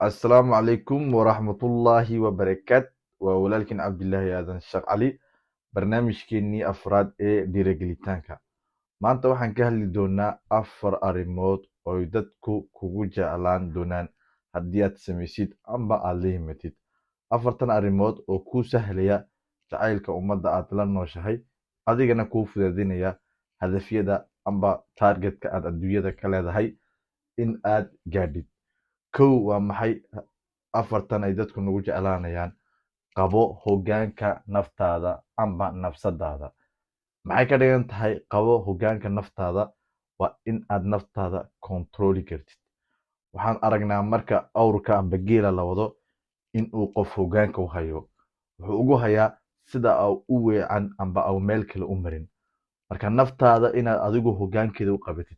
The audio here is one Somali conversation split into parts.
السلام عليكم ورحمة الله وبركاته وولالكن عبد الله آدن الشيخ علي barnaamijkeenii afraad ee dhiirigelitaanka maanta waxaan ka hadli doonaa afar arrimood ooy dadku kugu jeclaan doonaan haddii aad samaysid amba aad la yimaatid afartan arrimood oo kuu sahlaya jacaylka ummadda aad la nooshahay adigana kuu fududeynaya hadafyada amba taargetka aad adduunyada ka leedahay in aad gaadhid kow waa maxay afartan ay dadku nagu jeclaanayaan qabo hoggaanka naftaada amba nafsadaada maxay ka dhigan tahay qabo hoggaanka naftaada waa in aad naftaada kontrooli kartid waxaan aragnaa marka awrka amba geela la wado in uu qof hoggaanka u hayo wuxuu ugu hayaa sida au u weecan amba au meel kale u marin marka naftaada inaad adigu hoggaankeeda u qabatid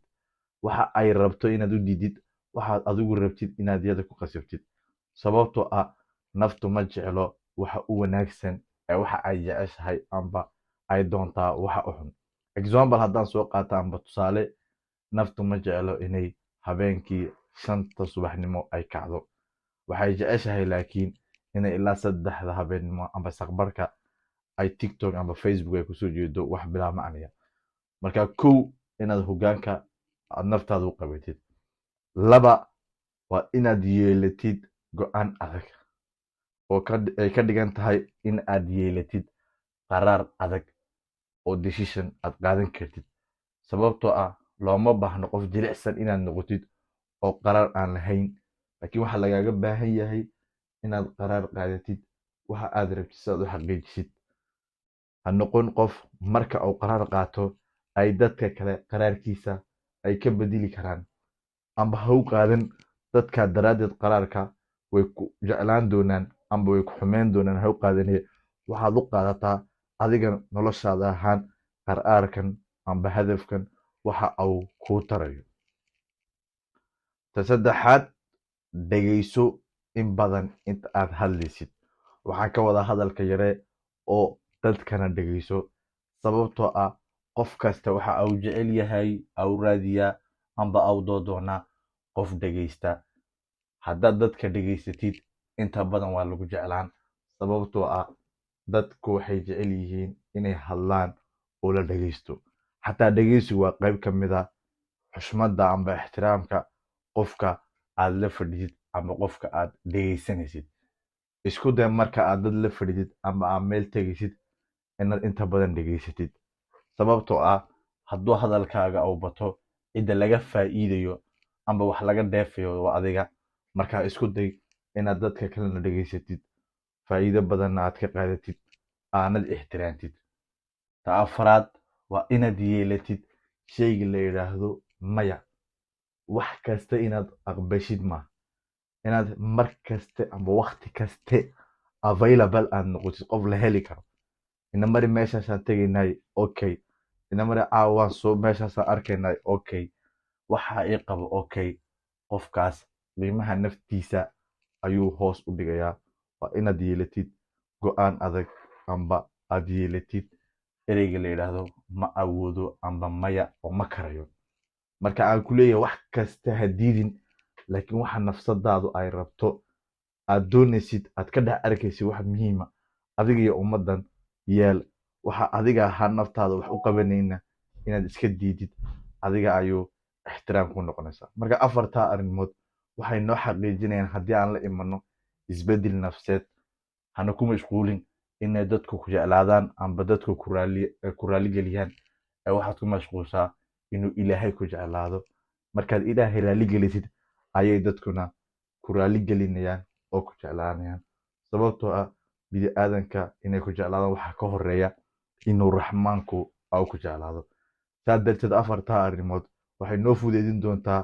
waxa ay rabto inaad u diidid waxaad adigu rabtid inaad iyada ku qasabtid sababtoo ah naftu ma jeclo waxa u wanaagsan ee waxa ay jeceshahay amba ay doontaa waxa u xun example haddaan soo qaata amba tusaale naftu ma jeclo inay habeenkii 5 subaxnimo ay kacdo waxay jeceshahay laakiin inay ilaa 3 habeenimo amba saqbarka ay tiktok amba facebook ay kusoo jeedo wax bilaa macnaya marka kow inaad hoggaanka aad naftaada u qabatid laba waa inaad yeelatid go'aan adag oo ay ka dhigan tahay in aad yeelatid qaraar adag oo decision aad qaadan kartid sababtoo ah looma baahno qof jilicsan inaad noqotid oo qaraar aan lahayn laakiin waxaa lagaaga baahan yahay inaad qaraar qaadatid waxa aad rabtid si aad u xaqiijisid ha noqon qof marka uu qaraar qaato ay dadka kale qaraarkiisa ay ka bedeli karaan amba ha u qaadan dadka daraaddeed qaraarka way ku jeclaan doonaan amba way ku xumeyn doonaan ha u qaadanee waxaad u qaadataa adiga noloshaada ahaan qaraarkan amba hadafkan waxa uu kuu tarayo ta saddexaad dhegayso in badan inta aad hadlaysid waxaan ka wadaa hadalka yare oo dadkana dhegayso sababtoo ah qof kasta waxa uu jecel yahay au raadiyaa amba au doodoonaa qof dhegaysta haddaad dadka dhegaysatid inta badan waa lagu jeclaan sababtoo ah dadku waxay jecel yihiin inay hadlaan oo la dhegaysto xataa dhegaysigu waa qayb ka mid ah xushmadda amba ixtiraamka qofka aad la fadhidid amba qofka aad dhegaysanaysid isku day marka aad dad la fadhidid amba aad meel tegaysid inaad inta badan dhegaysatid sababtoo ah hadduu hadalkaaga uu bato cidda laga faa'iidayo amba wax laga dheefayo waa adiga markaa isku day inaad dadka kalena dhegaysatid faa'iido badanna aad ka qaadatid aanad ixtiraamtid ta afraad waa inaad yeelatid shayga la yidhaahdo maya wax kasta inaad aqbashid ma inaad mar kaste amba waqti kaste available aad noqotid qof la heli karo ina mari meeshaasaan tegaynay okay ina mari caawaan soo meeshaasaan arkaynay okay waxa ii qabo okay qofkaas qiimaha naftiisa ayuu hoos u dhigayaa waa inaad yeelatid go'aan adag amba aad yeelatid ereyga la yidhaahdo ma awoodo amba maya oo ma karayo marka aan ku leeyahay wax kasta ha diidin laakiin waxa nafsadaadu ay rabto aad doonaysid aad ka dhex arkaysid wax muhiima adiga iyo ummaddan yeel waxa adiga ahaa naftaada wax u qabanayna inaad iska diidid adiga ayuu ixtiraam ku noqonaysaa marka afartaa arrimood waxay noo xaqiijinayaan haddii aan la imano isbeddel nafseed hana ku mashquulin inay dadku ku jeclaadaan amba dadku ku raaligeliyaan ee waxaad ku mashquulsaa inuu ilaahay ku jeclaado markaad ilaahay raaligelisid ayay dadkuna ku raaligelinayaan oo ku jeclaanayaan sababtoo ah bini aadanka inay ku jeclaadaan waxaa ka horeeya inuu raxmaanku au ku jeclaado saa darteed afartaa arrimood waxay noo fudeedin doontaa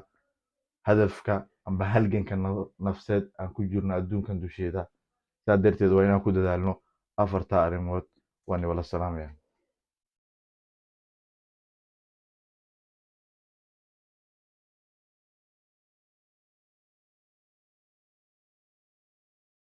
hadafka amba halganka nafseed aan ku jirno adduunkan dusheeda saa darteed waa inaan ku dadaalno afartaa arrimood waan wala salaamaya